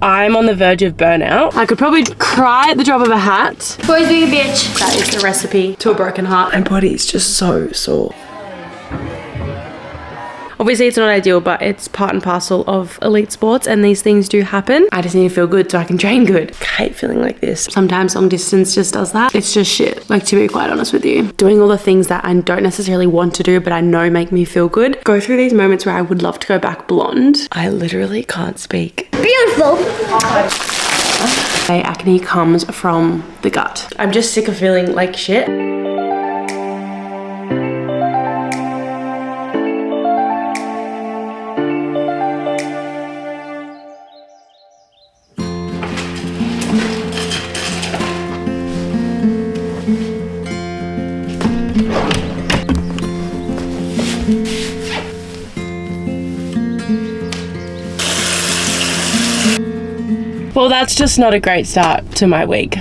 I'm on the verge of burnout. I could probably cry at the drop of a hat. Boys being a bitch. That is the recipe to a broken heart. My body is just so sore. Obviously, it's not ideal, but it's part and parcel of elite sports, and these things do happen. I just need to feel good so I can train good. I hate feeling like this. Sometimes long distance just does that. It's just shit, like, to be quite honest with you. Doing all the things that I don't necessarily want to do, but I know make me feel good. Go through these moments where I would love to go back blonde. I literally can't speak. Beautiful. Acne comes from the gut. I'm just sick of feeling like shit. Well, that's just not a great start to my week.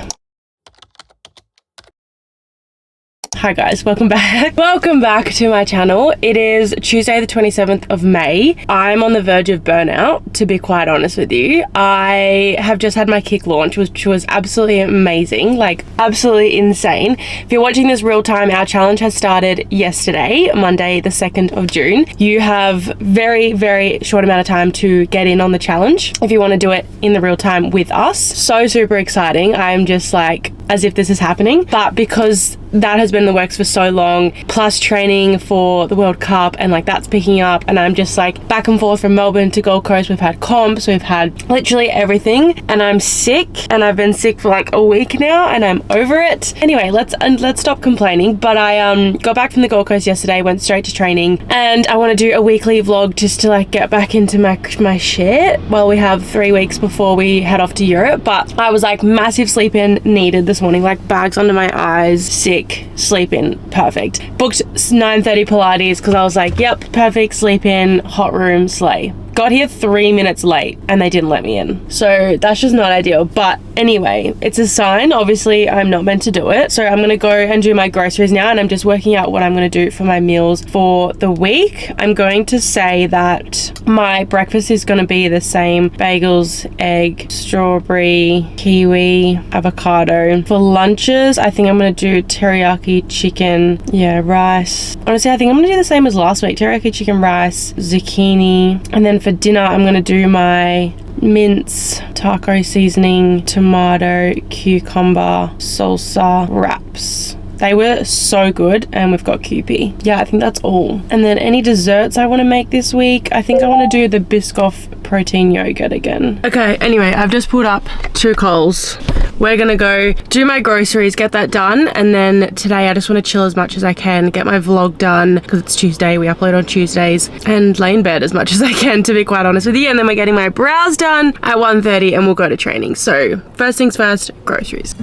Hi guys, welcome back. Welcome back to my channel. It is Tuesday the 27th of May. I'm on the verge of burnout, to be quite honest with you. I have just had my KIC launch, which was absolutely amazing, like absolutely insane. If you're watching this real time, our challenge has started yesterday, Monday the 2nd of June. You have very, very short amount of time to get in on the challenge if you want to do it in the real time with us. So super exciting. I'm just like, as if this is happening, but because that has been in the works for so long, plus training for the World Cup, and like that's picking up, and I'm just like back and forth from Melbourne to Gold Coast. We've had comps, we've had literally everything, and I'm sick, and I've been sick for like a week now, and I'm over it. Anyway, let's stop complaining. But I got back from the Gold Coast yesterday, went straight to training, and I want to do a weekly vlog just to like get back into my shit while we have 3 weeks before we head off to Europe. But I was like massive sleep in needed this morning, like bags under my eyes, sick, sleep in, perfect. Booked 9:30 Pilates because I was like, yep, perfect, sleep in, hot room, slay. Got here 3 minutes late and they didn't let me in. So that's just not ideal. But anyway, it's a sign. Obviously, I'm not meant to do it. So I'm going to go and do my groceries now, and I'm just working out what I'm going to do for my meals for the week. I'm going to say that my breakfast is going to be the same: bagels, egg, strawberry, kiwi, avocado. For lunches, I think I'm going to do teriyaki chicken, rice. Honestly, I think I'm going to do the same as last week: teriyaki chicken, rice, zucchini, and then for dinner, I'm going to do my mince, taco seasoning, tomato, cucumber, salsa wraps. They were so good, and we've got QP. Yeah, I think that's all. And then any desserts I want to make this week, I think I want to do the Biscoff protein yogurt again. Okay, anyway, I've just pulled up 2 Coles. We're gonna go do my groceries, get that done, and then today I just want to chill as much as I can, get my vlog done, because it's Tuesday, we upload on Tuesdays, and lay in bed as much as I can, to be quite honest with you. And then we're getting my brows done at 1:30 and we'll go to training. So first things first, groceries.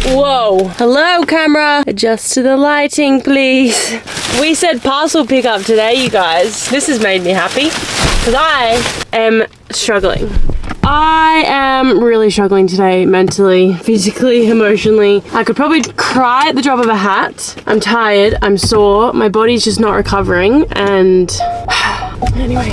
Whoa, hello camera, adjust to the lighting please. We said parcel pickup today, you guys. This has made me happy because I am struggling. I am really struggling today, mentally, physically, emotionally. I could probably cry at the drop of a hat. I'm tired, I'm sore, my body's just not recovering, and anyway.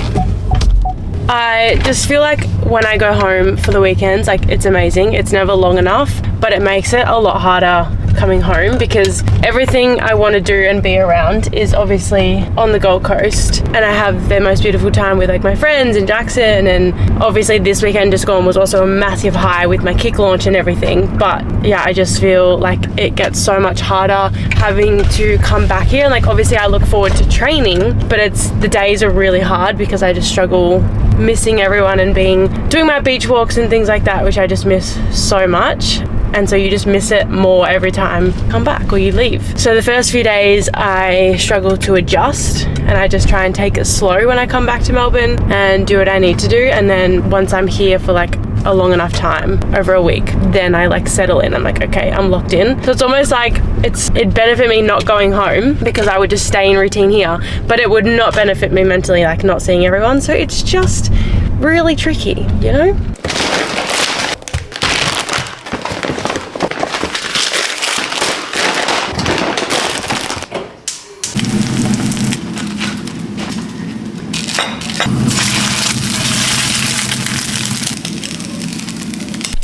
I just feel like when I go home for the weekends, like it's amazing. It's never long enough, but it makes it a lot harder coming home because everything I want to do and be around is obviously on the Gold Coast, and I have the most beautiful time with like my friends in Jackson, and obviously this weekend just gone was also a massive high with my KIC launch and everything. But yeah, I just feel like it gets so much harder having to come back here, and like obviously I look forward to training, but the days are really hard because I just struggle missing everyone and doing my beach walks and things like that, which I just miss so much. And so you just miss it more every time you come back or you leave. So the first few days I struggle to adjust, and I just try and take it slow when I come back to Melbourne and do what I need to do. And then once I'm here for like a long enough time, over a week, then I like settle in. I'm like, okay, I'm locked in. So it's almost like it'd benefit me not going home because I would just stay in routine here, but it would not benefit me mentally, like not seeing everyone. So it's just really tricky, you know?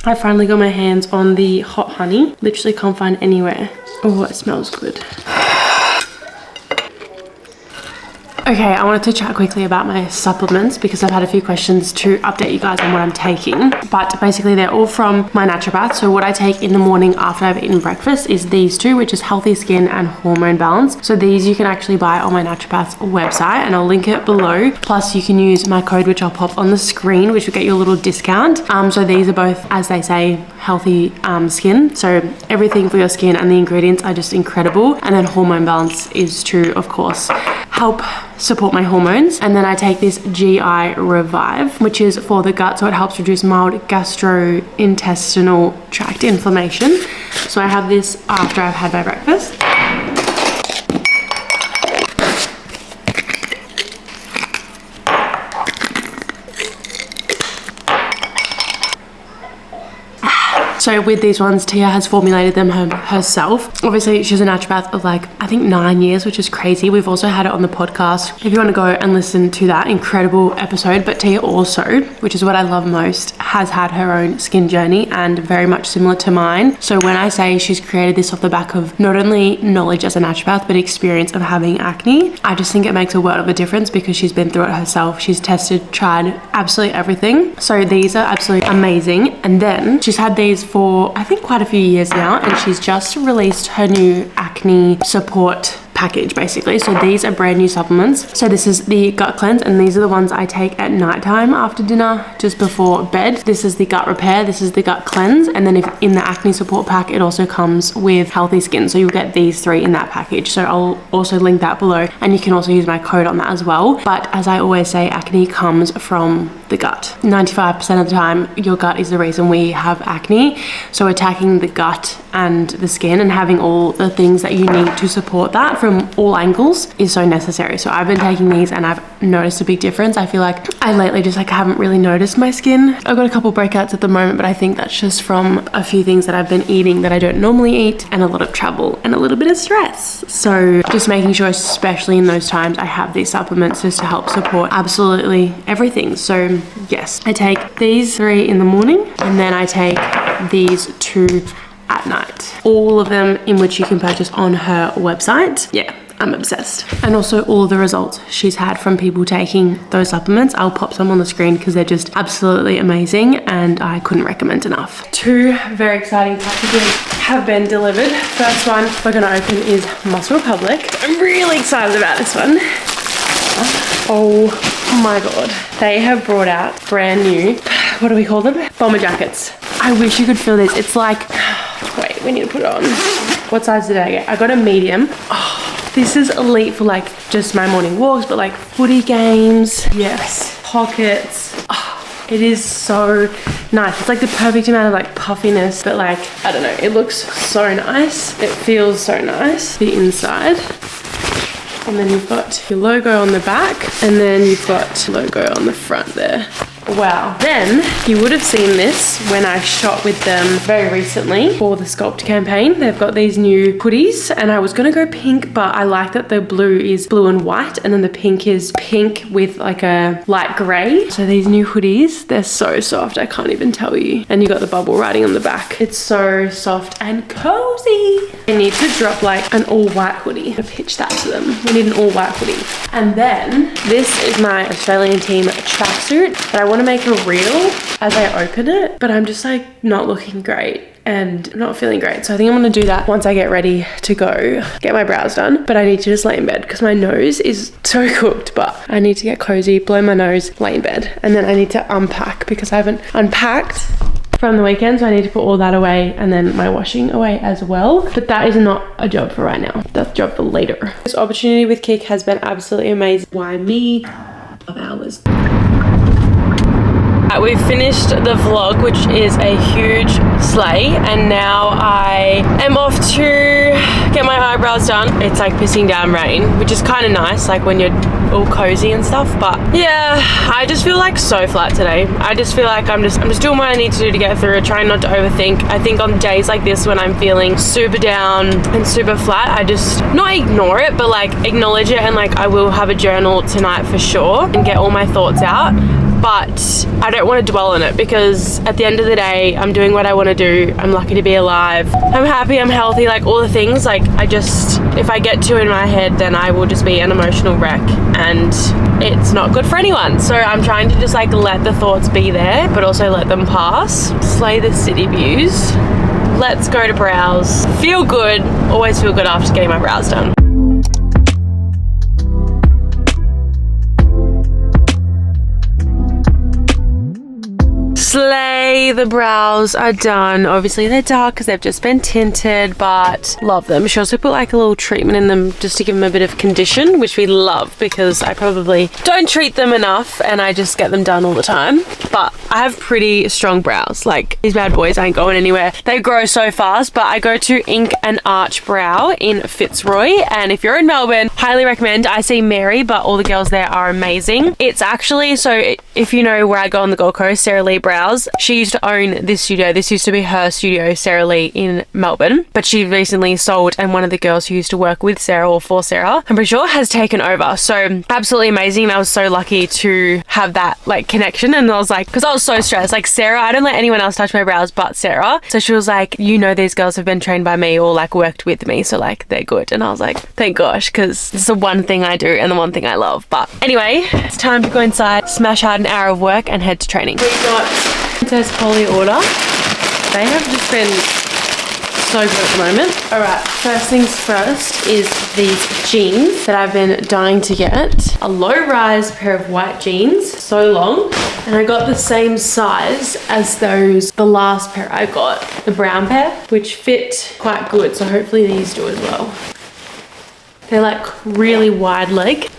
I finally got my hands on the hot honey. Literally can't find anywhere. Oh, it smells good. Okay, I wanted to chat quickly about my supplements because I've had a few questions to update you guys on what I'm taking. But basically they're all from my naturopath. So what I take in the morning after I've eaten breakfast is these two, which is Healthy Skin and Hormone Balance. So these you can actually buy on my naturopath's website and I'll link it below. Plus you can use my code, which I'll pop on the screen, which will get you a little discount. So these are both, as they say, healthy skin. So everything for your skin and the ingredients are just incredible. And then Hormone Balance is to, of course, help support my hormones. And then I take this GI Revive, which is for the gut, so it helps reduce mild gastrointestinal tract inflammation. So I have this after I've had my breakfast. So with these ones, Tia has formulated them herself. Obviously, she's a naturopath of like, I think 9 years, which is crazy. We've also had it on the podcast. If you want to go and listen to that incredible episode, but Tia also, which is what I love most, has had her own skin journey and very much similar to mine. So when I say she's created this off the back of not only knowledge as a naturopath, but experience of having acne, I just think it makes a world of a difference because she's been through it herself. She's tested, tried absolutely everything. So these are absolutely amazing. And then she's had these for I think quite a few years now, and she's just released her new acne support package basically. So these are brand new supplements. So this is the gut cleanse, and these are the ones I take at nighttime after dinner, just before bed. This is the gut repair, this is the gut cleanse, and then if in the acne support pack it also comes with Healthy Skin, so you'll get these three in that package. So I'll also link that below, and you can also use my code on that as well. But as I always say, acne comes from the gut. 95% of the time your gut is the reason we have acne. So attacking the gut and the skin and having all the things that you need to support that from all angles is so necessary. So I've been taking these and I've noticed a big difference. I feel like I lately just like haven't really noticed my skin. I've got a couple breakouts at the moment, but I think that's just from a few things that I've been eating that I don't normally eat, and a lot of travel and a little bit of stress. So just making sure, especially in those times, I have these supplements just to help support absolutely everything. So yes, I take these three in the morning, and then I take these two at night. All of them in which you can purchase on her website. Yeah, I'm obsessed. And also all of the results she's had from people taking those supplements. I'll pop some on the screen because they're just absolutely amazing and I couldn't recommend enough. Two very exciting packages have been delivered. First one we're gonna open is Muscle Republic. I'm really excited about this one. Oh my God. They have brought out brand new, what do we call them? Bomber jackets. I wish you could feel this. It's like, wait, we need to put it on. What size did I get? I got a medium. Oh, this is elite for like just my morning walks, but like footy games. Yes, pockets. Oh, it is so nice. It's like the perfect amount of like puffiness, but like, I don't know, it looks so nice. It feels so nice. The inside. And then you've got your logo on the back, and then you've got logo on the front there. Wow. Then you would have seen this when I shot with them very recently for the Sculpt campaign. They've got these new hoodies, and I was gonna go pink, but I like that the blue is blue and white, and then the pink is pink with like a light gray. So these new hoodies, they're so soft, I can't even tell you. And you got the bubble writing on the back. It's so soft and cozy. I need to drop like an all white hoodie. I'll pitch that to them. We need an all white hoodie. And then this is my Australian team tracksuit, but I want to make a reel as I open it, but I'm just like not looking great and not feeling great. So I think I'm gonna do that once I get ready to go get my brows done. But I need to just lay in bed because my nose is so cooked, but I need to get cozy, blow my nose, lay in bed. And then I need to unpack because I haven't unpacked from the weekend, so I need to put all that away and then my washing away as well. But that is not a job for right now. That's a job for later. This opportunity with KIC has been absolutely amazing. Why me? Of hours. We've finished the vlog, which is a huge slay, and now I am off to get my eyebrows done. It's like pissing down rain, which is kind of nice, like when you're all cozy and stuff. But yeah, I just feel like so flat today. I just feel like I'm just doing what I need to do to get through it, trying not to overthink. I think on days like this when I'm feeling super down and super flat, I just not ignore it, but like acknowledge it, and like I will have a journal tonight for sure and get all my thoughts out. but I don't want to dwell on it because at the end of the day, I'm doing what I want to do. I'm lucky to be alive. I'm happy, I'm healthy, like all the things. Like if I get too in my head, then I will just be an emotional wreck, and it's not good for anyone. So I'm trying to just like let the thoughts be there, but also let them pass. Slay the city views. Let's go to brows. Feel good. Always feel good after getting my brows done. Slay, the brows are done. Obviously they're dark because they've just been tinted, but love them. She also put like a little treatment in them just to give them a bit of condition, which we love because I probably don't treat them enough and I just get them done all the time. But I have pretty strong brows. Like, these bad boys ain't going anywhere. They grow so fast, but I go to Ink and Arch Brow in Fitzroy, and if you're in Melbourne, highly recommend. I see Mary, but all the girls there are amazing. It's actually, so if you know where I go on the Gold Coast, Sarah Lee Brows, she used to own this studio. This used to be her studio, Sarah Lee, in Melbourne, but she recently sold, and one of the girls who used to work with Sarah or for Sarah, I'm pretty sure, has taken over. So absolutely amazing. I was so lucky to have that like connection, and I was like, because I was so stressed, like Sarah, I don't let anyone else touch my brows but Sarah. So she was like, you know, these girls have been trained by me or like worked with me, so like they're good. And I was like, thank gosh, because this is the one thing I do and the one thing I love. But anyway, it's time to go inside, smash out an hour of work and head to training. We got Princess Polly order. They have just been so good at the moment. All right, first things first is these jeans that I've been dying to get. A low-rise pair of white jeans, so long, and I got the same size as the last pair I got, the brown pair, which fit quite good, so hopefully these do as well. They're like really wide leg.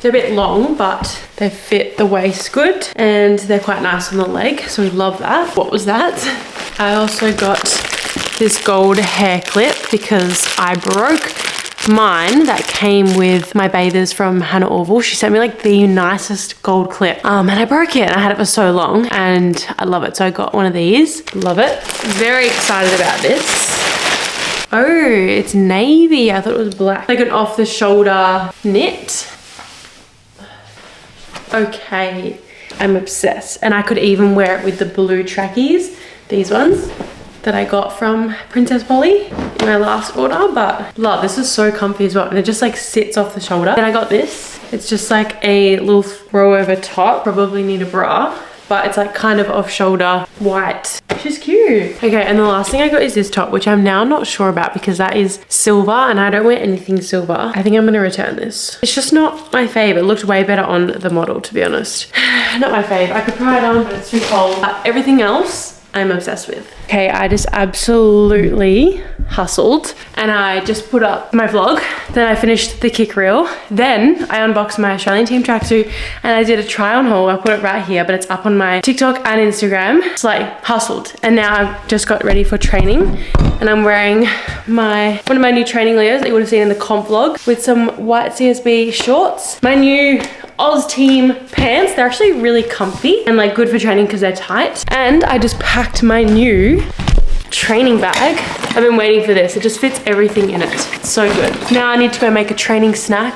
They're a bit long, but they fit the waist good, and they're quite nice on the leg, so we love that. What was that? I also got this gold hair clip because I broke mine that came with my bathers from Hannah Orville. She sent me like the nicest gold clip, and I broke it, and I had it for so long, and I love it. So I got one of these. Love it. Very excited about this. Oh, it's navy. I thought it was black. Like an off-the-shoulder knit. Okay, I'm obsessed. And I could even wear it with the blue trackies, these ones that I got from Princess Polly in my last order. But love, this is so comfy as well, and it just like sits off the shoulder. Then I got this. It's just like a little throw over top. Probably need a bra, but it's like kind of off shoulder white, which is cute. Okay, and the last thing I got is this top, which I'm now not sure about because that is silver and I don't wear anything silver. I think I'm gonna return this. It's just not my fave. It looked way better on the model, to be honest. Not my fave. I could try it on, but it's too cold. Everything else I'm obsessed with. Okay, I just absolutely hustled, and I just put up my vlog. Then I finished the kick reel. Then I unboxed my Australian team tracksuit, and I did a try on haul. I put it right here, but it's up on my TikTok and Instagram. It's like hustled, and now I've just got ready for training, and I'm wearing one of my new training layers that you would have seen in the comp vlog with some white CSB shorts. My new Oz team pants. They're actually really comfy and like good for training because they're tight. And I just packed my new training bag. I've been waiting for this. It just fits everything in it. It's so good. Now I need to go make a training snack,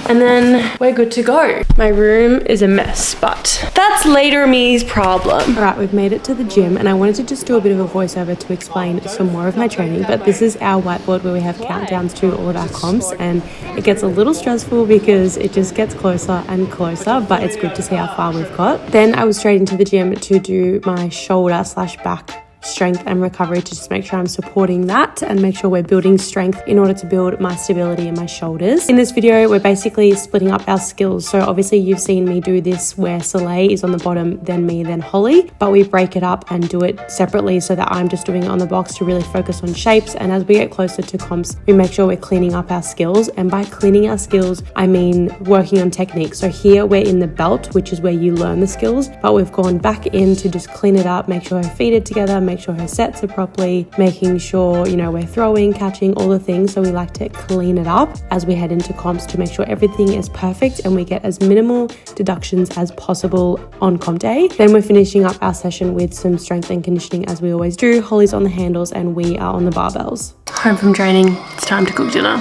and then we're good to go. My room is a mess, but that's later me's problem. All right, we've made it to the gym, and I wanted to just do a bit of a voiceover to explain some more of my training, but this is our whiteboard where we have countdowns to all of our comps, and it gets a little stressful because it just gets closer and closer, but it's good to see how far we've got. Then I was straight into the gym to do my shoulder/back strength and recovery to just make sure I'm supporting that and make sure we're building strength in order to build my stability in my shoulders. In this video, we're basically splitting up our skills. So obviously you've seen me do this where Soleil is on the bottom, then me, then Holly, but we break it up and do it separately so that I'm just doing it on the box to really focus on shapes. And as we get closer to comps, we make sure we're cleaning up our skills. And by cleaning our skills, I mean working on technique. So here we're in the belt, which is where you learn the skills, but we've gone back in to just clean it up, make sure her feet are together, make sure her sets are properly, making sure, you know, we're throwing, catching, all the things. So we like to clean it up as we head into comps to make sure everything is perfect and we get as minimal deductions as possible on comp day. Then we're finishing up our session with some strength and conditioning as we always do. Holly's on the handles and we are on the barbells. Home from training, it's time to cook dinner.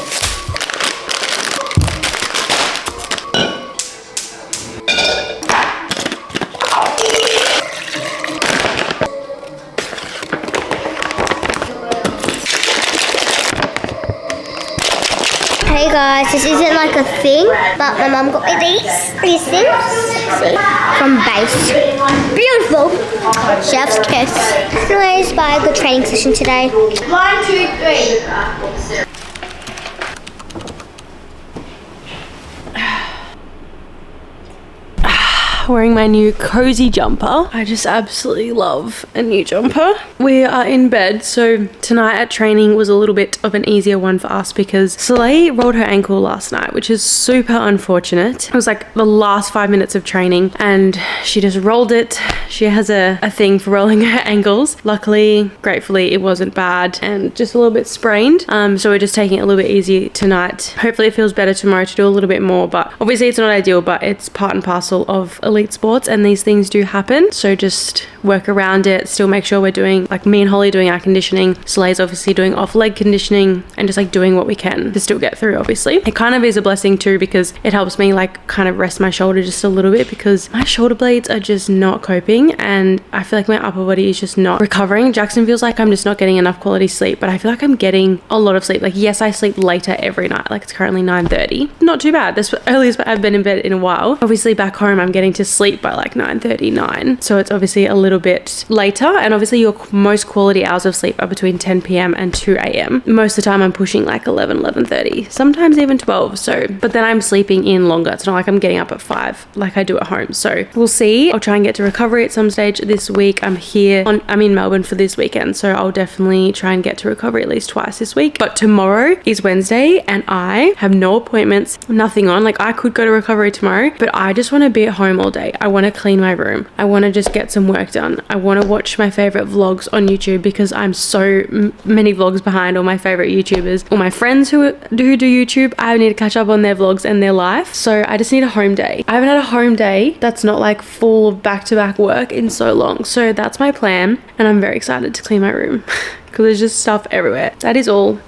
Hey guys, this isn't like a thing, but my mum got me these things. See? From Base. Beautiful. Chef's kiss. Anyways, bye. Good training session today. 1, 2, 3. Wearing my new cozy jumper. I just absolutely love a new jumper. We are in bed, so tonight at training was a little bit of an easier one for us because Soleil rolled her ankle last night, which is super unfortunate. It was like the last 5 minutes of training and she just rolled it. She has a thing for rolling her ankles. Luckily, gratefully, it wasn't bad and just a little bit sprained. So we're just taking it a little bit easy tonight. Hopefully it feels better tomorrow to do a little bit more, but obviously it's not ideal, but it's part and parcel of elite sports and these things do happen. So just work around it, still make sure we're doing, like me and Holly doing our conditioning, Soleil's obviously doing off leg conditioning and just like doing what we can to still get through. Obviously it kind of is a blessing too because it helps me like kind of rest my shoulder just a little bit because my shoulder blades are just not coping and I feel like my upper body is just not recovering. Jackson feels like I'm just not getting enough quality sleep, but I feel like I'm getting a lot of sleep. Like yes, I sleep later every night, like it's currently 9:30, not too bad. That's the earliest I've been in bed in a while. Obviously back home I'm getting to sleep by like 9:39, so it's obviously a little bit later, and obviously your most quality hours of sleep are between 10 p.m. and 2 a.m. Most of the time I'm pushing like 11:30, sometimes even 12. So but then I'm sleeping in longer. It's not like I'm getting up at 5 like I do at home. So we'll see. I'll try and get to recovery at some stage this week. I'm in Melbourne for this weekend, so I'll definitely try and get to recovery at least twice this week. But tomorrow is Wednesday and I have no appointments, nothing on. Like I could go to recovery tomorrow, but I just want to be at home all day. I want to clean my room. I want to just get some work done. I want to watch my favorite vlogs on YouTube because I'm so many vlogs behind all my favorite YouTubers, all my friends who do YouTube. I need to catch up on their vlogs and their life. So I just need a home day. I haven't had a home day that's not like full of back-to-back work in so long. So that's my plan and I'm very excited to clean my room because there's just stuff everywhere. That is all.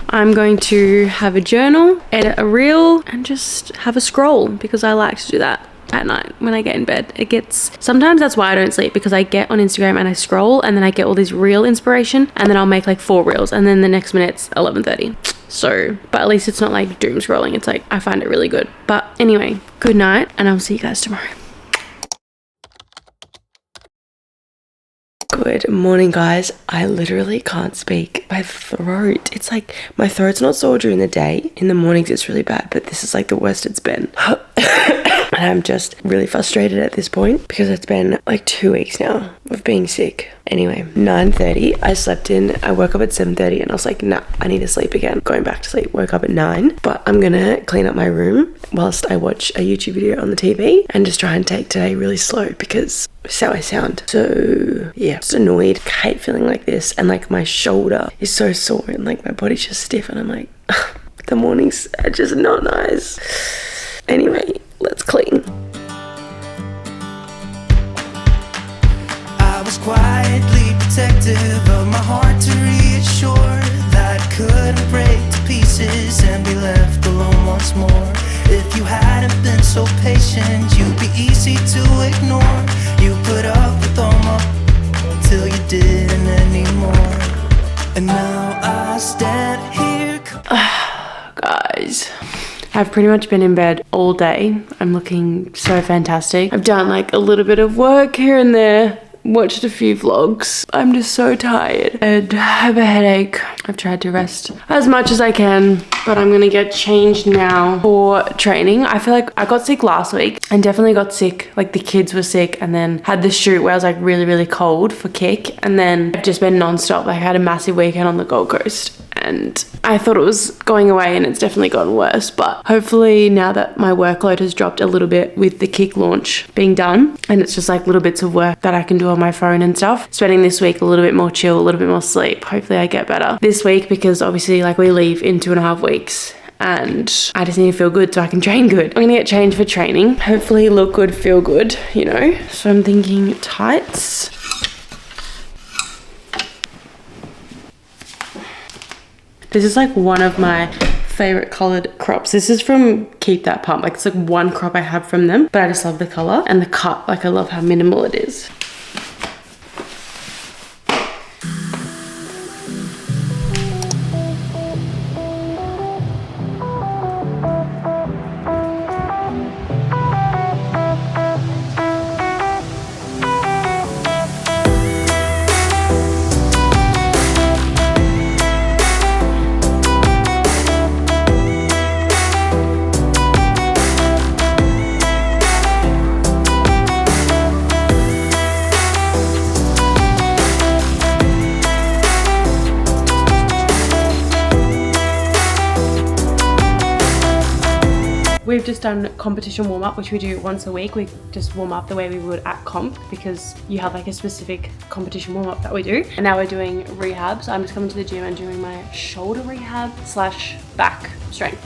I'm going to have a journal, edit a reel and just have a scroll because I like to do that at night when I get in bed. Sometimes that's why I don't sleep, because I get on Instagram and I scroll and then I get all this reel inspiration and then I'll make like 4 reels and then the next minute it's 11:30. So, but at least it's not like doom scrolling. It's like, I find it really good. But anyway, good night and I'll see you guys tomorrow. Good morning, guys. I literally can't speak. My throat, it's like my throat's not sore during the day. In the mornings it's really bad, but this is like the worst it's been. And I'm just really frustrated at this point because it's been like 2 weeks now of being sick. Anyway, 9:30, I slept in. I woke up at 7:30 and I was like, nah, I need to sleep again. Going back to sleep, woke up at 9. But I'm gonna clean up my room whilst I watch a YouTube video on the TV and just try and take today really slow because it's how I sound. So yeah, just annoyed. I hate feeling like this and like my shoulder is so sore and like my body's just stiff and I'm like, the mornings are just not nice. Anyway, let's clean. I was quietly protective of my heart to reassure that I couldn't break to pieces and be left alone once more. If you hadn't been so patient, you'd be easy to ignore. You put up with all my till you didn't anymore. And now I stand here. Guys, I've pretty much been in bed all day. I'm looking so fantastic. I've done like a little bit of work here and there, watched a few vlogs. I'm just so tired and have a headache. I've tried to rest as much as I can, but I'm gonna get changed now for training. I feel like I got sick last week and definitely got sick, like the kids were sick, and then had the shoot where I was like really cold for KIC, and then I've just been non-stop. Like I had a massive weekend on the Gold Coast and I thought it was going away and it's definitely gotten worse, but hopefully now that my workload has dropped a little bit with the KIC launch being done and it's just like little bits of work that I can do on my phone and stuff, spending this week a little bit more chill, a little bit more sleep. Hopefully I get better this week because obviously like we leave in 2.5 weeks and I just need to feel good so I can train good. I'm gonna get changed for training, hopefully look good, feel good, you know. So I'm thinking tights. This is like one of my favorite colored crops. This is from Keep That Pump. Like it's like one crop I have from them, but I just love the color and the cut. Like I love how minimal it is. we've just done competition warm-up, which we do once a week. We just warm up the way we would at comp, because you have like a specific competition warm-up that we do. And now we're doing rehab, so I'm just coming to the gym and doing my shoulder rehab / back strength.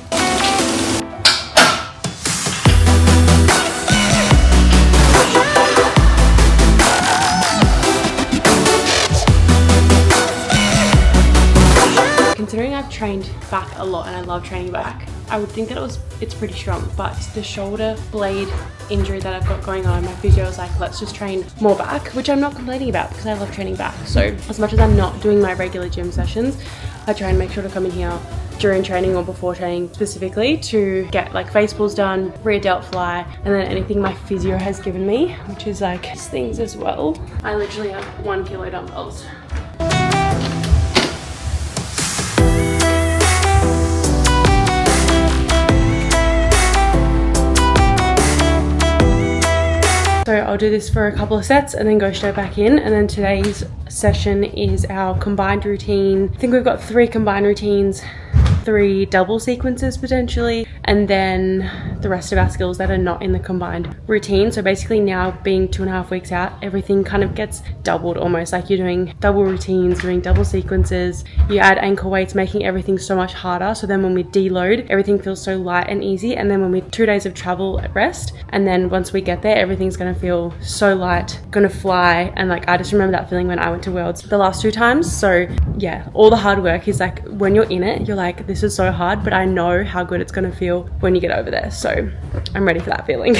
Considering I've trained back a lot and I love training back, I would think that it's pretty strong, but the shoulder blade injury that I've got going on, my physio was like, let's just train more back, which I'm not complaining about because I love training back. So as much as I'm not doing my regular gym sessions, I try and make sure to come in here during training or before training specifically to get like face pulls done, rear delt fly, and then anything my physio has given me, which is like these things as well. I literally have 1 kilo dumbbells. So I'll do this for a couple of sets and then go straight back in. And then today's session is our combined routine. I think we've got 3 combined routines, 3 double sequences potentially, and then the rest of our skills that are not in the combined routine. So basically now being 2.5 weeks out, everything kind of gets doubled almost, like you're doing double routines, doing double sequences, you add ankle weights, making everything so much harder. So then when we deload, everything feels so light and easy. And then when we 2 days of travel at rest, and then once we get there, everything's gonna feel so light, gonna fly. And like, I just remember that feeling when I went to Worlds the last 2 times. So yeah, all the hard work is like, when you're in it, you're like, this is so hard, but I know how good it's gonna feel when you get over there. So I'm ready for that feeling.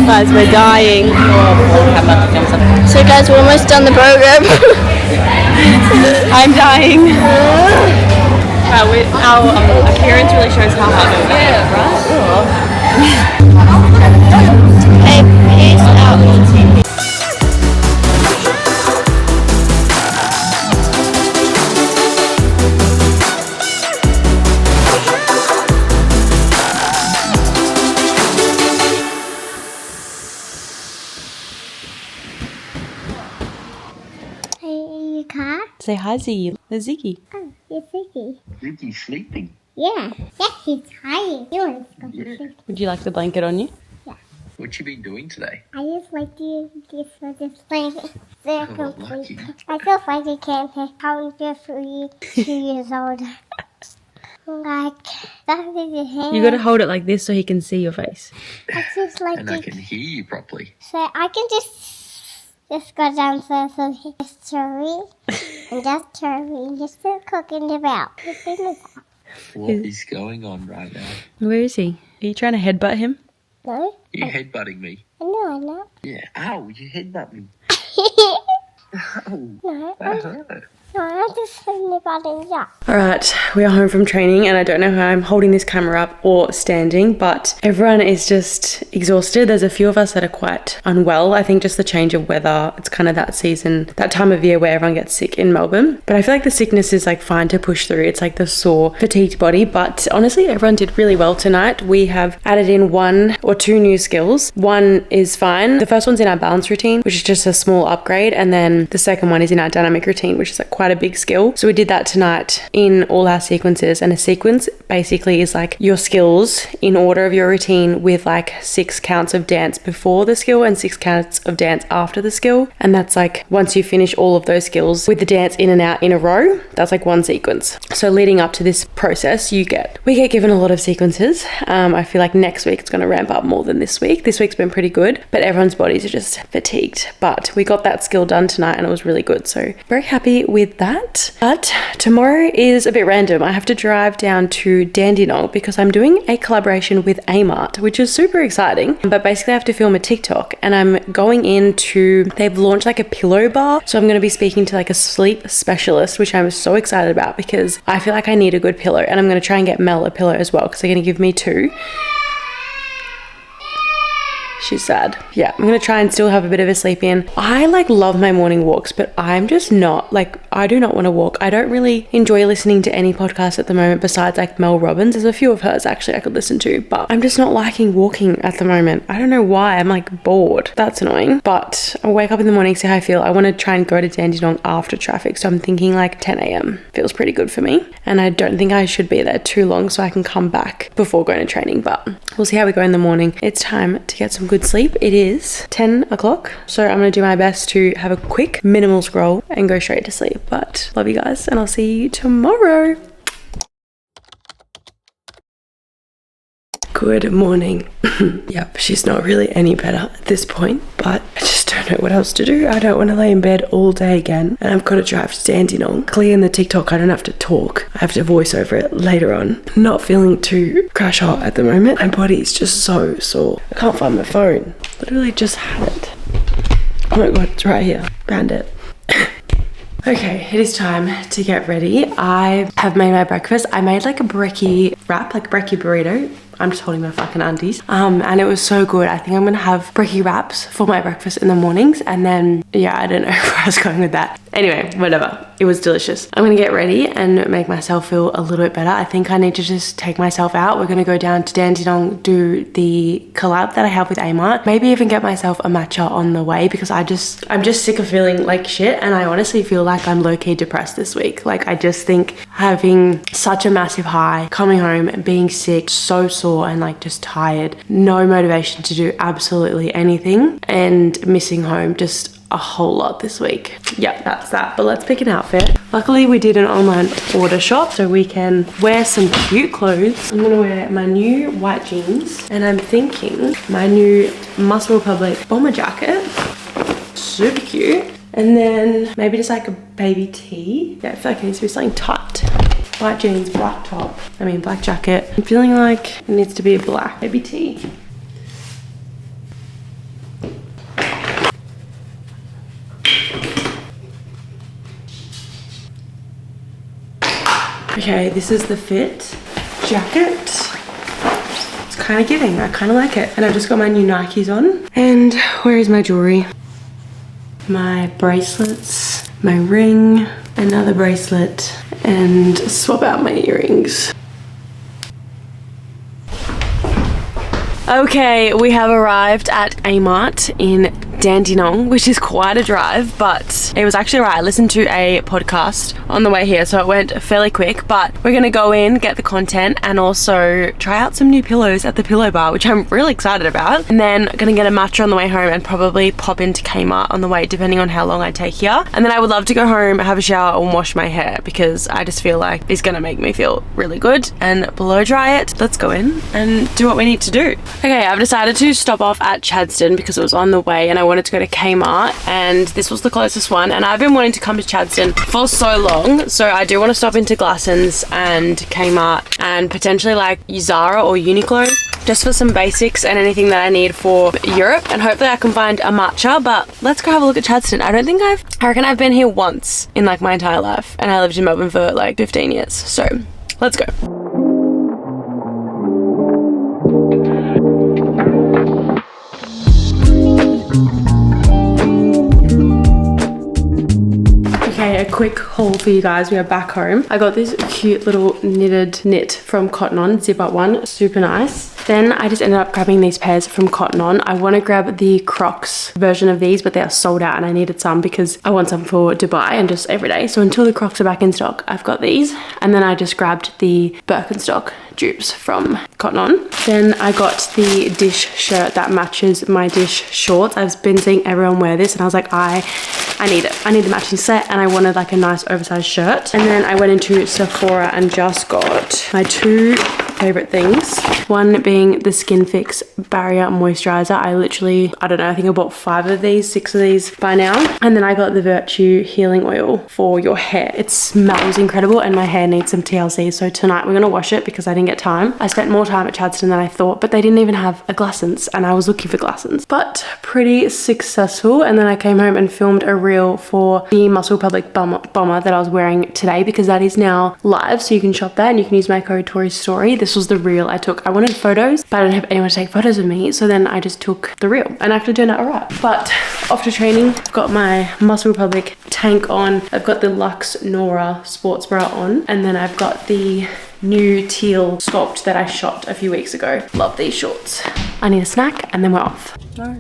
Guys, we're dying. So guys, we're almost done the program. I'm dying. Wow, our appearance really shows how hard it is. Yeah, right? Hey, peace out. Say hi, Ziggy. There's Ziggy. Oh, it's Ziggy. Ziggy's sleeping. Yeah. Yeah, he's tired. He wants to go to sleep. Would you like the blanket on you? Yeah. What you been doing today? I just like to this for this blanket. They're Oh, complete. lucky. I feel like I can't say I'm just 2 years old. Like, that is his hand. You gotta hold it like this so he can see your face. I just like And to I can hear you properly. say, I can just go downstairs and just Tori. And just Tori. And just cooking about. What is going on right now? Where is he? Are you trying to headbutt him? No? You headbutting me? No, I'm not. Yeah. Ow, you headbutt me. Ow, No, that hurt. no, I'm just thinking about it, yeah. Alright, we are home from training and I don't know how I'm holding this camera up or standing, but everyone is just exhausted. There's a few of us that are quite unwell. I think just the change of weather, it's kind of that season, that time of year where everyone gets sick in Melbourne. But I feel like the sickness is like fine to push through. It's like the sore, fatigued body, but honestly, everyone did really well tonight. We have added in 1 or 2 new skills. 1 is fine. The first one's in our balance routine, which is just a small upgrade, and then the second one is in our dynamic routine, which is like quite a big skill. So we did that tonight in all our sequences, and a sequence basically is like your skills in order of your routine with like 6 counts of dance before the skill and 6 counts of dance after the skill. And that's like once you finish all of those skills with the dance in and out in a row, that's like one sequence. So leading up to this process, we get given a lot of sequences. I feel like next week it's going to ramp up more than this week. This week's been pretty good, but everyone's bodies are just fatigued. But we got that skill done tonight and it was really good. So very happy with that. But tomorrow is a bit random. I have to drive down to Dandenong because I'm doing a collaboration with Amart, which is super exciting. But basically I have to film a TikTok, and I'm going into, they've launched like a pillow bar. So I'm going to be speaking to like a sleep specialist, which I'm so excited about because I feel like I need a good pillow, and I'm going to try and get Mel a pillow as well because they're going to give me 2. She's sad. Yeah, I'm gonna try and still have a bit of a sleep in. I like love my morning walks, but I'm just not, like, I do not want to walk. I don't really enjoy listening to any podcast at the moment besides like Mel Robbins. There's a few of hers actually I could listen to, but I'm just not liking walking at the moment. I don't know why. I'm like bored. That's annoying. But I'll wake up in the morning, see how I feel. I want to try and go to Dandenong after traffic, so I'm thinking like 10 a.m. feels pretty good for me, and I don't think I should be there too long so I can come back before going to training, but we'll see how we go in the morning. It's time to get some good sleep. It is 10 o'clock, so I'm going to do my best to have a quick minimal scroll and go straight to sleep. But love you guys, and I'll see you tomorrow. Good morning. Yep, she's not really any better at this point, but I just don't know what else to do. I don't want to lay in bed all day again, and I've got to drive to Dandenong. Clearly in the TikTok I don't have to talk. I have to voice over it later on. Not feeling too crash hot at the moment. My body's just so sore. I can't find my phone. Literally just had it. Oh my god, it's right here. Found it. Okay, it is time to get ready. I have made my breakfast. I made like a brekkie wrap, like a brekkie burrito. I'm just holding my fucking undies. And it was so good. I think I'm gonna have brekkie wraps for my breakfast in the mornings, and then, yeah, I don't know where I was going with that. Anyway, whatever. It was delicious. I'm gonna get ready and make myself feel a little bit better. I think I need to just take myself out. We're gonna go down to Dandenong, do the collab that I have with Amart. Maybe even get myself a matcha on the way, because I'm just sick of feeling like shit, and I honestly feel like I'm low-key depressed this week. Like, I just think having such a massive high, coming home, being sick, so sore, and like just tired, no motivation to do absolutely anything, and missing home just a whole lot this week. Yeah, that's that. But let's pick an outfit. Luckily we did an online order shop so we can wear some cute clothes. I'm gonna wear my new white jeans, and I'm thinking my new Muscle Republic bomber jacket, super cute, and then maybe just like a baby tee. Yeah, I feel like it needs to be something tight. White jeans, black top, black jacket. I'm feeling like it needs to be a black baby tee. Okay, this is the fit jacket. It's kind of giving, I kind of like it. And I've just got my new Nikes on. And where is my jewelry? My bracelets, my ring, another bracelet, and swap out my earrings. Okay, we have arrived at Amart in Dandenong, which is quite a drive, but it was actually right. I listened to a podcast on the way here, so it went fairly quick, but we're gonna go in, get the content, and also try out some new pillows at the pillow bar, which I'm really excited about. And then gonna get a matcha on the way home and probably pop into Kmart on the way, depending on how long I take here. And then I would love to go home, have a shower, and wash my hair, because I just feel like it's gonna make me feel really good and blow dry it. Let's go in and do what we need to do. Okay, I've decided to stop off at Chadstone because it was on the way, and I wanted to go to Kmart, and this was the closest one, and I've been wanting to come to Chadstone for so long, so I do want to stop into Glassons and Kmart and potentially like Zara or Uniqlo just for some basics and anything that I need for Europe, and hopefully I can find a matcha. But let's go have a look at Chadstone. I reckon I've been here once in like my entire life, and I lived in Melbourne for like 15 years, so let's go. Okay, a quick haul for you guys. We are back home. I got this cute little knitted knit from Cotton On, zip up one, super nice. Then I just ended up grabbing these pairs from Cotton On. I want to grab the Crocs version of these, but they are sold out and I needed some because I want some for Dubai and just every day. So until the Crocs are back in stock, I've got these. And then I just grabbed the Birkenstock dupes from Cotton On. Then I got the Dish shirt that matches my Dish shorts. I've been seeing everyone wear this and I was like, I need it. I need the matching set and I wanted like a nice oversized shirt. And then I went into Sephora and just got my two favorite things. One being the Skin Fix Barrier Moisturizer. I don't know, I think I bought 6 of these by now. And then I got the Virtue Healing Oil for your hair. It smells incredible and my hair needs some TLC. So tonight we're gonna wash it because I didn't get time. I spent more time at Chadstone than I thought, but they didn't even have a Glassons and I was looking for Glassons. But pretty successful. And then I came home and filmed a reel for the Muscle Public bomber that I was wearing today because that is now live. So you can shop that and you can use my code TORISSTORY. This was the reel I took. I wanted photos, but I didn't have anyone to take photos of me. So then I just took the reel and actually turned out alright. But after training, I've got my Muscle Republic tank on. I've got the Luxe Nora sports bra on. And then I've got the new teal sculpt that I shot a few weeks ago. Love these shorts. I need a snack and then we're off. No.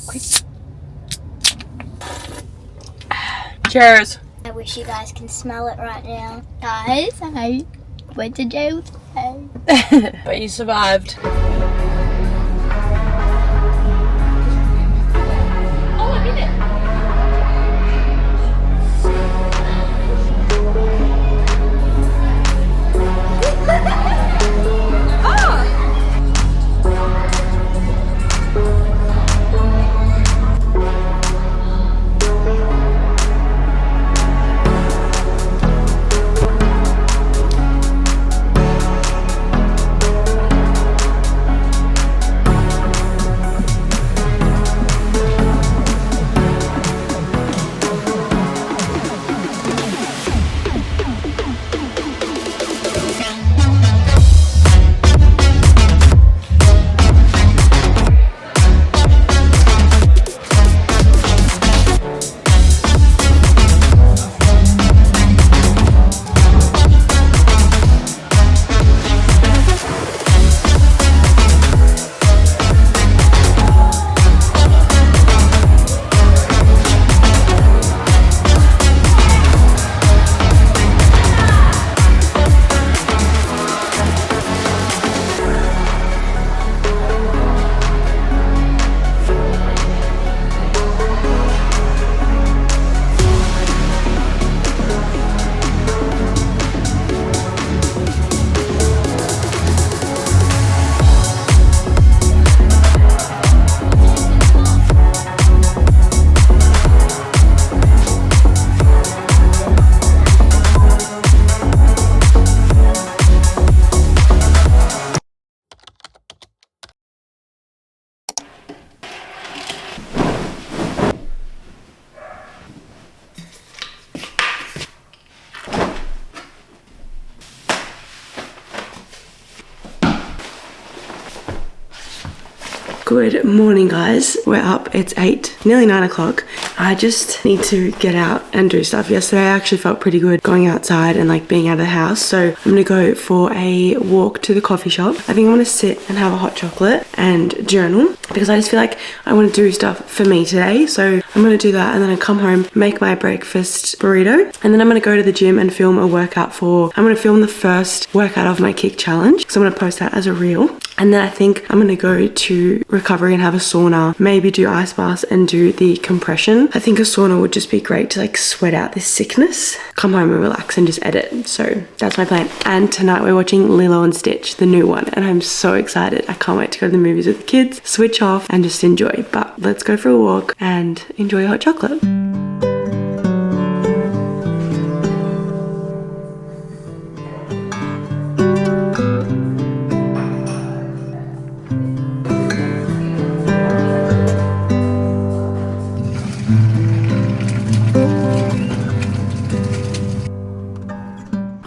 Quick. Cheers. I wish you guys can smell it right now. Guys, I went to jail today. But you survived. Good morning, guys. We're up. It's 8, nearly 9 o'clock. I just need to get out and do stuff. Yesterday I actually felt pretty good going outside and like being out of the house. So I'm gonna go for a walk to the coffee shop. I think I'm gonna sit and have a hot chocolate and journal because I just feel like I want to do stuff for me today. So I'm gonna do that and then I come home, make my breakfast burrito, and then I'm gonna go to the gym and film a workout I'm gonna film the first workout of my kick challenge. So I'm gonna post that as a reel. And then I think I'm gonna go to recovery and have a sauna, maybe do ice baths and do the compression. I think a sauna would just be great to like sweat out this sickness, come home and relax and just edit. So that's my plan. And tonight we're watching Lilo and Stitch, the new one, and I'm so excited. I can't wait to go to the movies with the kids, switch off and just enjoy. But let's go for a walk and enjoy hot chocolate.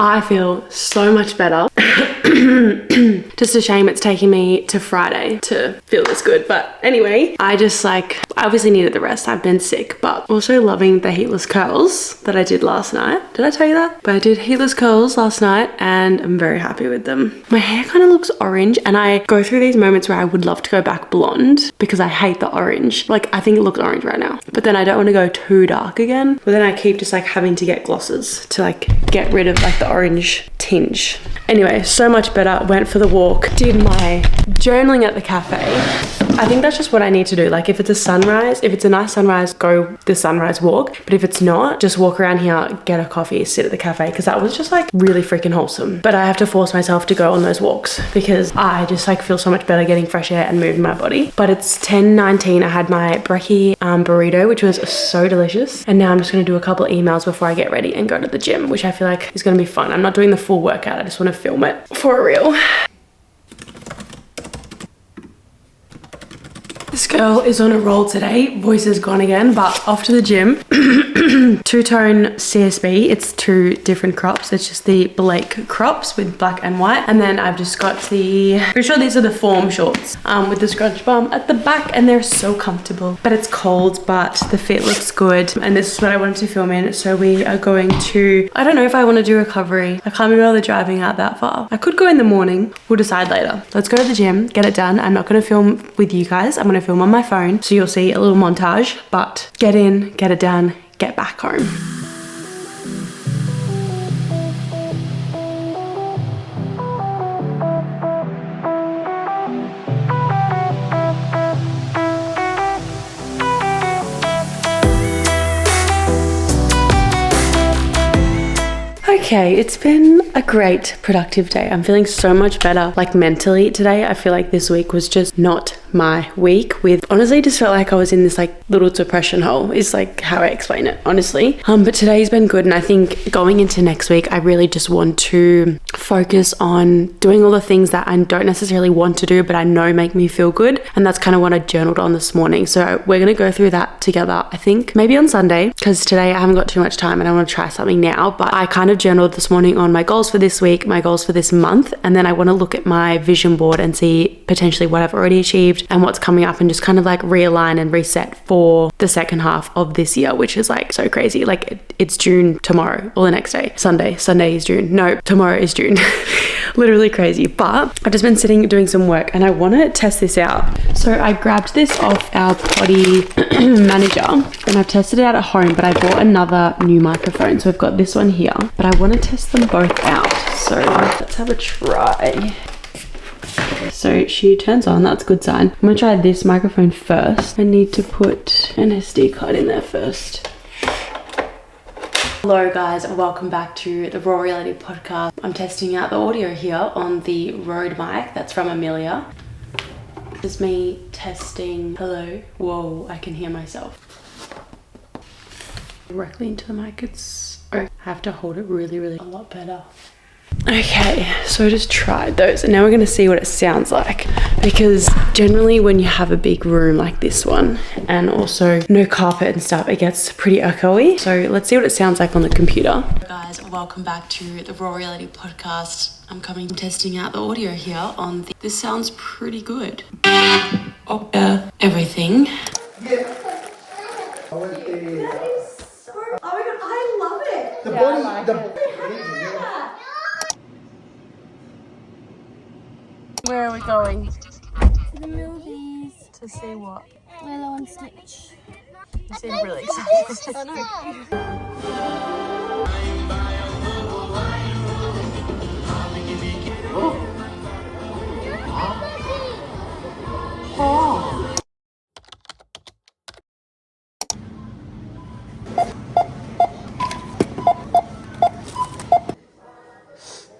I feel so much better. Just a shame it's taking me to Friday to feel this good. But anyway, I just like, I obviously needed the rest. I've been sick, but also loving the heatless curls that I did last night. Did I tell you that? But I did heatless curls last night and I'm very happy with them. My hair kind of looks orange and I go through these moments where I would love to go back blonde because I hate the orange. Like I think it looks orange right now, but then I don't want to go too dark again. But then I keep just like having to get glosses to like get rid of like the orange tinge. Anyway, so much better. Went for the walk, did my journaling at the cafe. I think that's just what I need to do. Like if it's a sunrise, if it's a nice sunrise, go the sunrise walk. But if it's not, just walk around here, get a coffee, sit at the cafe, because that was just like really freaking wholesome. But I have to force myself to go on those walks because I just like feel so much better getting fresh air and moving my body. But it's 10:19. I had my brekkie burrito, which was so delicious. And now I'm just going to do a couple of emails before I get ready and go to the gym, which I feel like is going to be fun. I'm not doing the full workout. I just want to film it for real. This girl is on a roll today. Voice is gone again, but off to the gym. Two-tone CSB. It's two different crops. It's just the Blake crops with black and white. And then I've just got the, pretty sure these are the form shorts with the scrunch bum at the back, and they're so comfortable. But it's cold, but the fit looks good. And this is what I wanted to film in. So we are going to, I don't know if I want to do recovery. I can't be bothered driving out that far. I could go in the morning. We'll decide later. Let's go to the gym, get it done. I'm not going to film with you guys. I'm going to film on my phone, so you'll see a little montage, but get in, get it done, get back home. Okay, it's been a great productive day. I'm feeling so much better, like mentally today. I feel like this week was just not my week. With honestly just felt like I was in this like little depression hole is like how I explain it, honestly. But today's been good, and I think going into next week I really just want to focus on doing all the things that I don't necessarily want to do but I know make me feel good, and that's kind of what I journaled on this morning. So we're gonna go through that together, I think maybe on Sunday, because today I haven't got too much time and I want to try something now. But I kind of journaled this morning on my goals for this week, my goals for this month, and then I want to look at my vision board and see potentially what I've already achieved and what's coming up, and just kind of like realign and reset for the second half of this year, which is like so crazy. Like it's June tomorrow or the next day. Sunday is June. No, tomorrow is June. Literally crazy. But I've just been sitting doing some work and I want to test this out. So I grabbed this off our potty manager and I've tested it out at home, but I bought another new microphone. So I've got this one here, but I want to test them both out. So let's have a try. So she turns on, that's a good sign. I'm gonna try this microphone first. I need to put an SD card in there first. Hello guys, and welcome back to the Raw Reality Podcast. I'm testing out the audio here on the Rode mic that's from Amelia. This is me testing. Hello. Whoa, I can hear myself. Directly into the mic, I have to hold it really a lot better. Okay, so I just tried those and now we're going to see what it sounds like, because generally when you have a big room like this one and also no carpet and stuff, it gets pretty echoey. So let's see what it sounds like on the computer. Hello guys, welcome back to the Raw Reality Podcast. I'm testing out the audio here on the, this sounds pretty good. Everything. Oh my god, I love it! The body, Where are we going? To the movies. To see what? Lilo and Stitch. You seem really excited. I know.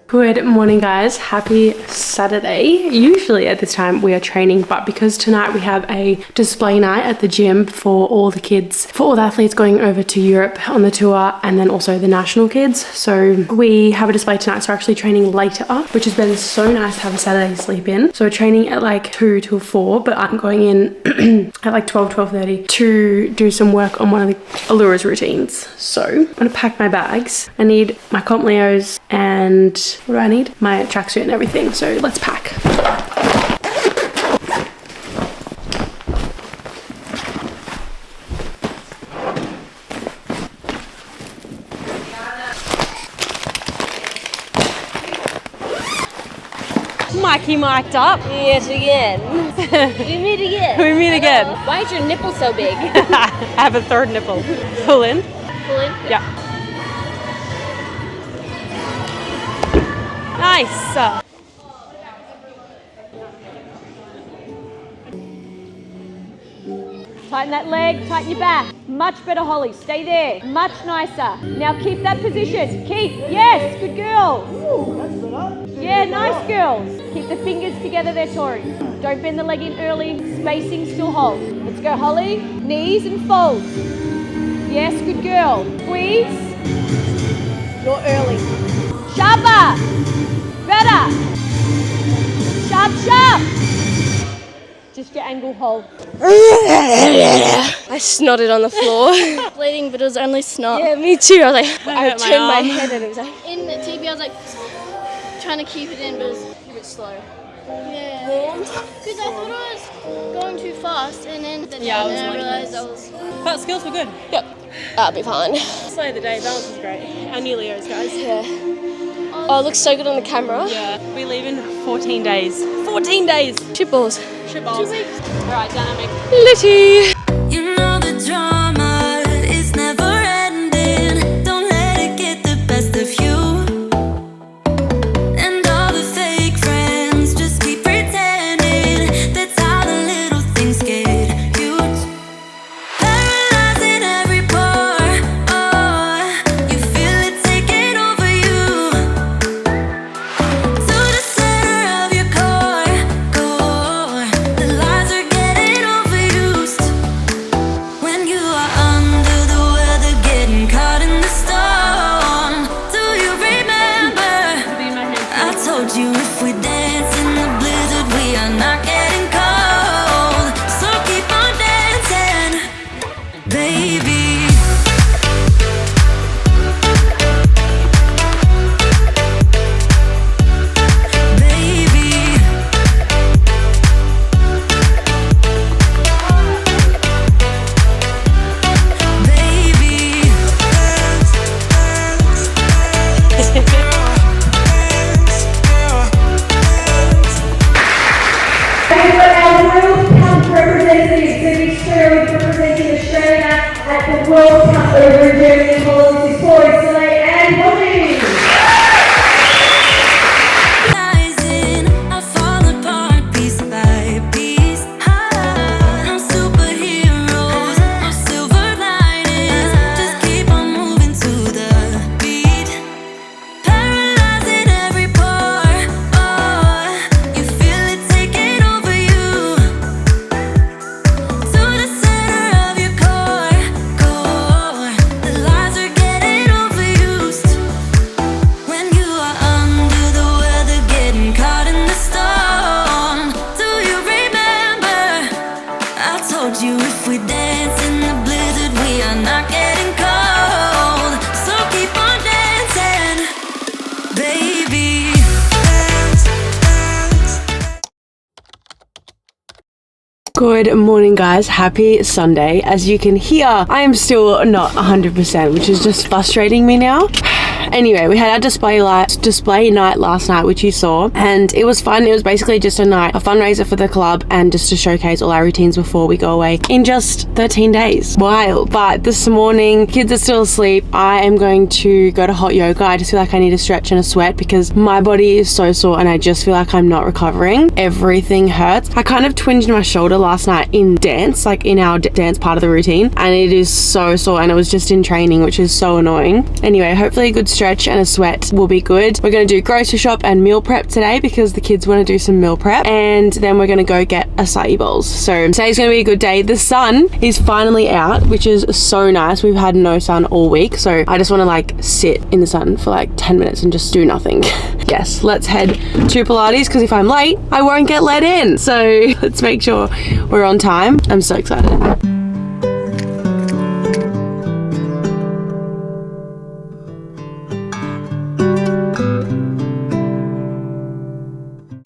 Good morning guys, happy Saturday. Usually at this time we are training, but because tonight we have a display night at the gym for all the kids, for all the athletes going over to Europe on the tour, and then also the national kids. So we have a display tonight, so we're actually training later, which has been so nice to have a Saturday sleep in. So we're training at like 2 till 4, but I'm going in at like 12:30 to do some work on one of the Allura's routines. So I'm gonna pack my bags. I need my comp Leos and what do I need? My tracksuit and everything. So let's pack. He mic'd up. Yes, again. We meet again. We meet again. Why is your nipple so big? I have a third nipple. Pull in. Pull in? Yeah. Nice. Tighten that leg, tighten your back. Much better, Holly. Stay there. Much nicer. Now keep that position. Keep. Yes, good girl. Yeah, nice girls. Keep the fingers together there, Tori. Don't bend the leg in early. Spacing, still hold. Let's go, Holly. Knees and folds. Yes, good girl. Squeeze. You're early. Sharper. Better. Sharp, sharp. Just your angle hold. I snotted on the floor. Bleeding, but it was only snot. Yeah, me too. I was like, I turned my head and it was like. In the TV, I was like trying to keep it in, but it was a bit slow. Yeah. Because I thought I was going too fast, and then I realised I was. But skills were good. Yep. That'll be fine. Slay of the day, balance was great. Our new Leos, guys. Yeah. Oh, it looks so good on the camera. Yeah. We leave in 14 days. 14 days! Shit balls. Shit balls. 2 weeks. Alright, dynamic. Litty. You know the drama is never ending. Don't let it get the best of you. And all the fake friends just keep pretending. That's how the little things get huge. Paralyzing every pore. Oh, you feel it taking over you. To the center of your core. The lies are getting overused. When you are under the weather, getting caught in the storm. Do you remember? I told you if we dance in the blizzard, we are not getting cold. So keep on dancing, baby. Baby. Baby. Representing Australia at the World Cup over in Germany, Holland, Tori, and Holly. I fall apart piece by piece. No superheroes, no silver linings. Just keep on moving to the beat. Paralyzing every pore. Oh, you feel it taking over you. To the center of your core. The lies are getting overused. When you are under the weather, getting caught in the storm. Do you remember? I told you if we dance in the blizzard, we are not getting cold. So keep on dancing, baby. Good morning, guys. Happy Sunday. As you can hear, I am still not 100%, which is just frustrating me now. Anyway, we had our display night last night, which you saw, and it was fun. It was basically just a fundraiser for the club and just to showcase all our routines before we go away in just 13 days. Wild. But this morning, kids are still asleep. I am going to go to hot yoga. I just feel like I need a stretch and a sweat because my body is so sore and I just feel like I'm not recovering. Everything hurts. I kind of twinged my shoulder last night in dance, like in our dance part of the routine, and it is so sore, and it was just in training, which is so annoying. Anyway, hopefully a good stretch and a sweat will be good. We're going to do grocery shop and meal prep today because the kids want to do some meal prep, and then we're going to go get acai bowls. So today's going to be a good day. The sun is finally out, which is so nice. We've had no sun all week, so I just want to like sit in the sun for like 10 minutes and just do nothing. Yes, let's head to Pilates because if I'm late, I won't get let in. So let's make sure we're on time. I'm so excited.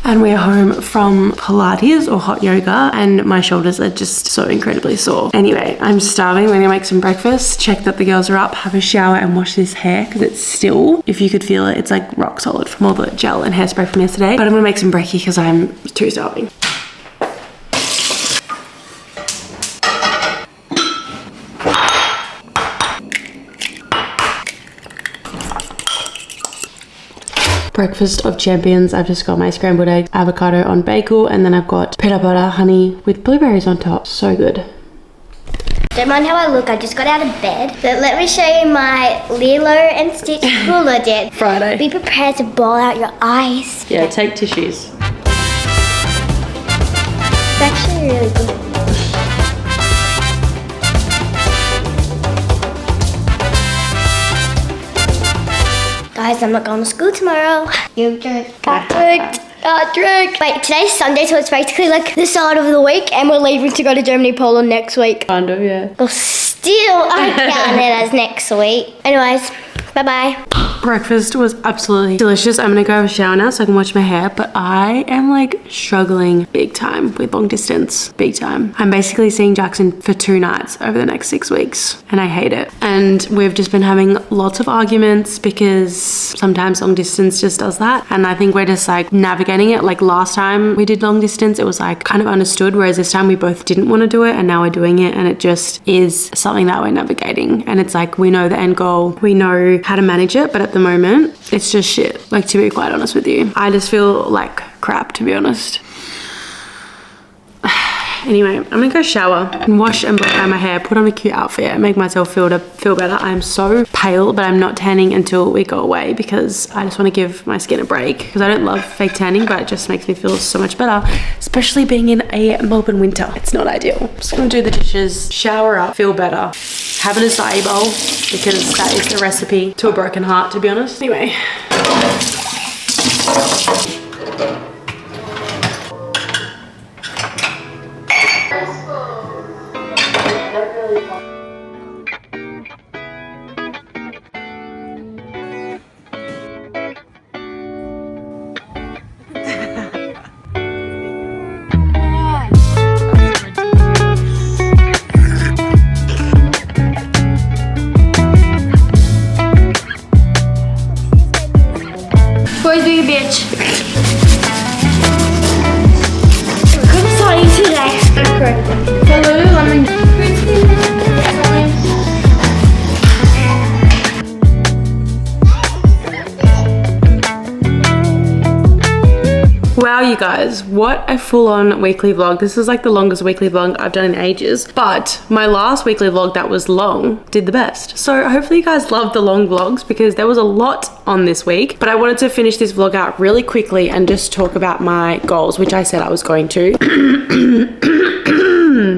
And We're home from Pilates or hot yoga and my shoulders are just so incredibly sore. Anyway, I'm starving. We're gonna make some breakfast, check that the girls are up, have a shower and wash this hair because it's still, if you could feel it, it's like rock solid from all the gel and hairspray from yesterday. But I'm gonna make some brekkie because I'm too starving. Breakfast of champions. I've just got my scrambled eggs, avocado on bagel, and then I've got peanut butter, honey with blueberries on top. So good. Don't mind how I look, I just got out of bed. But let me show you my Lilo and Stitch hula dip. Friday. Be prepared to bawl out your eyes. Yeah, take tissues. It's actually really good. Guys, I'm not going to school tomorrow. You drink. Wait, today's Sunday, so it's basically like the start of the week, and we're leaving to go to Germany, Poland next week. Kind of, yeah. Well, still, I count it as next week. Anyways, bye-bye. Breakfast was absolutely delicious. I'm gonna go have a shower now so I can wash my hair, but I am like struggling big time with long distance, big time. I'm basically seeing Jackson for 2 nights over the next 6 weeks and I hate it. And we've just been having lots of arguments because sometimes long distance just does that. And I think we're just like navigating it. Like last time we did long distance, it was like kind of understood, whereas this time we both didn't want to do it and now we're doing it and it just is something that we're navigating. And it's like, we know the end goal, we know how to manage it, but at the moment it's just shit, like, to be quite honest with you. I just feel like crap, to be honest. Anyway, I'm gonna go shower and wash and blow dry my hair, put on a cute outfit and make myself feel better. I'm so pale, but I'm not tanning until we go away because I just want to give my skin a break because I don't love fake tanning, but it just makes me feel so much better, especially being in a Melbourne winter. It's not ideal. I'm just gonna do the dishes, shower up, feel better, have an acai bowl because that is the recipe to a broken heart, to be honest. Anyway. Boys, be a bitch. Come starting today. Hello, lemon. Wow, you guys, what a full-on weekly vlog. This is like the longest weekly vlog I've done in ages, but my last weekly vlog that was long did the best. So hopefully you guys loved the long vlogs because there was a lot on this week, but I wanted to finish this vlog out really quickly and just talk about my goals, which I said I was going to.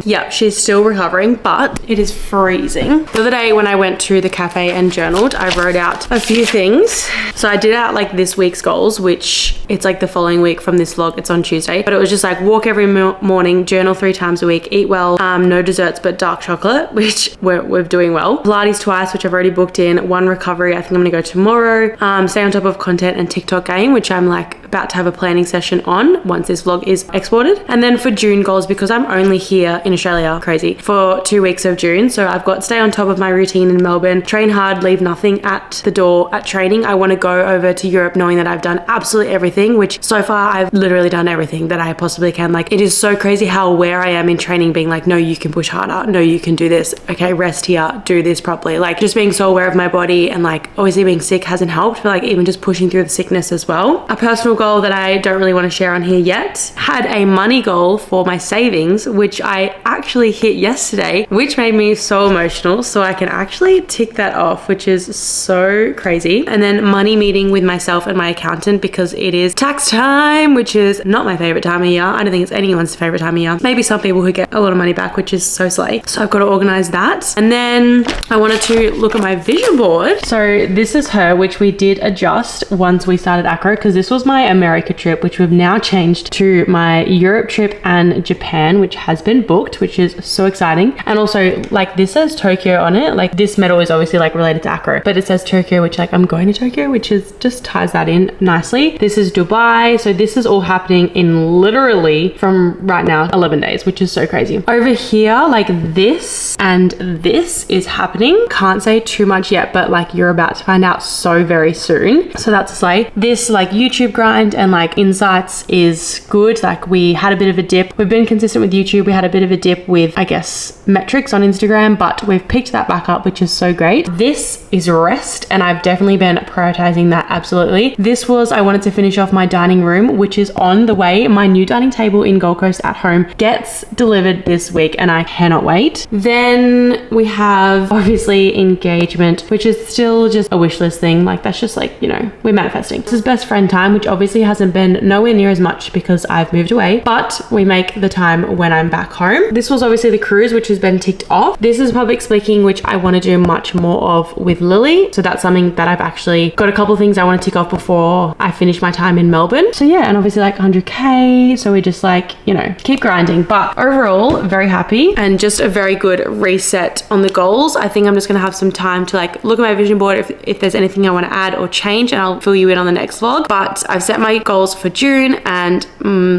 Yeah, she's still recovering, but it is freezing. The other day when I went to the cafe and journaled, I wrote out a few things. So I did out like this week's goals, which it's like the following week from this vlog. It's on Tuesday, but it was just like walk every morning, journal 3 times a week, eat well, no desserts but dark chocolate, which we're doing well. Pilates twice, which I've already booked in. 1 recovery, I think I'm gonna go tomorrow. Stay on top of content and TikTok game, which I'm like about to have a planning session on once this vlog is exported. And then for June goals, because I'm only here in Australia, crazy, for 2 weeks of June. So I've got stay on top of my routine in Melbourne, train hard, leave nothing at the door at training. I want to go over to Europe knowing that I've done absolutely everything, which so far I've literally done everything that I possibly can. Like, it is so crazy how aware I am in training, being like, no, you can push harder, no, you can do this, okay, rest here, do this properly. Like, just being so aware of my body, and like obviously being sick hasn't helped, but like even just pushing through the sickness as well. A personal goal that I don't really want to share on here yet, had a money goal for my savings, which I actually hit yesterday, which made me so emotional. So I can actually tick that off, which is so crazy. And then money meeting with myself and my accountant because it is tax time, which is not my favorite time of year. I don't think it's anyone's favorite time of year. Maybe some people who get a lot of money back, which is so slay. So I've got to organize that. And then I wanted to look at my vision board. So this is her, which we did adjust once we started acro, because this was my America trip, which we've now changed to my Europe trip and Japan, which has been booked, August, which is so exciting. And also like this says Tokyo on it. Like this medal is obviously like related to acro, but it says Tokyo, which like I'm going to Tokyo, which is just ties that in nicely. This is Dubai. So this is all happening in literally from right now 11 days, which is so crazy. Over here, like this and this is happening. Can't say too much yet, but like you're about to find out so very soon. So that's a slay. This like YouTube grind and like insights is good. Like we had a bit of a dip. We've been consistent with YouTube. We had a bit of a dip with, I guess, metrics on Instagram, but we've picked that back up, which is so great. This is rest, and I've definitely been prioritizing that. Absolutely. This was, I wanted to finish off my dining room, which is on the way. My new dining table in Gold Coast at home gets delivered this week, and I cannot wait. Then we have obviously engagement, which is still just a wish list thing. Like that's just like, you know, we're manifesting. This is best friend time, which obviously hasn't been nowhere near as much because I've moved away, but we make the time when I'm back home. This was obviously the cruise, which has been ticked off. This is public speaking, which I want to do much more of with Lily. So that's something that I've actually got a couple of things I want to tick off before I finish my time in Melbourne. So yeah, and obviously like 100K. So we just like, you know, keep grinding. But overall, very happy and just a very good reset on the goals. I think I'm just going to have some time to like look at my vision board if there's anything I want to add or change, and I'll fill you in on the next vlog. But I've set my goals for June and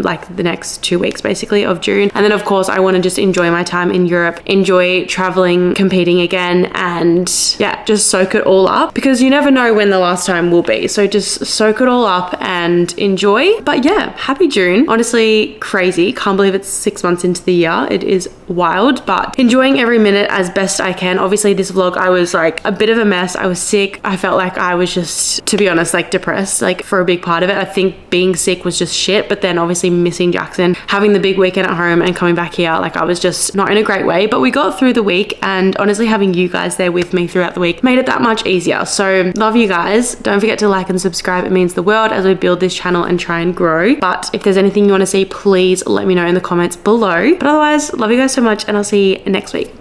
like the next 2 weeks basically of June. And then of course I want to just enjoy my time in Europe, enjoy traveling, competing again, and yeah, just soak it all up because you never know when the last time will be. So just soak it all up and enjoy. But yeah, happy June. Honestly, crazy. Can't believe it's 6 months into the year. It is wild, but enjoying every minute as best I can. Obviously this vlog, I was like a bit of a mess. I was sick. I felt like I was just, to be honest, like depressed, like for a big part of it. I think being sick was just shit, but then obviously missing Jackson, having the big weekend at home and coming back here, like I was just not in a great way, but we got through the week, and honestly having you guys there with me throughout the week made it that much easier. So love you guys. Don't forget to like and subscribe. It means the world as we build this channel and try and grow. But if there's anything you want to see, please let me know in the comments below. But otherwise, love you guys so much, and I'll see you next week.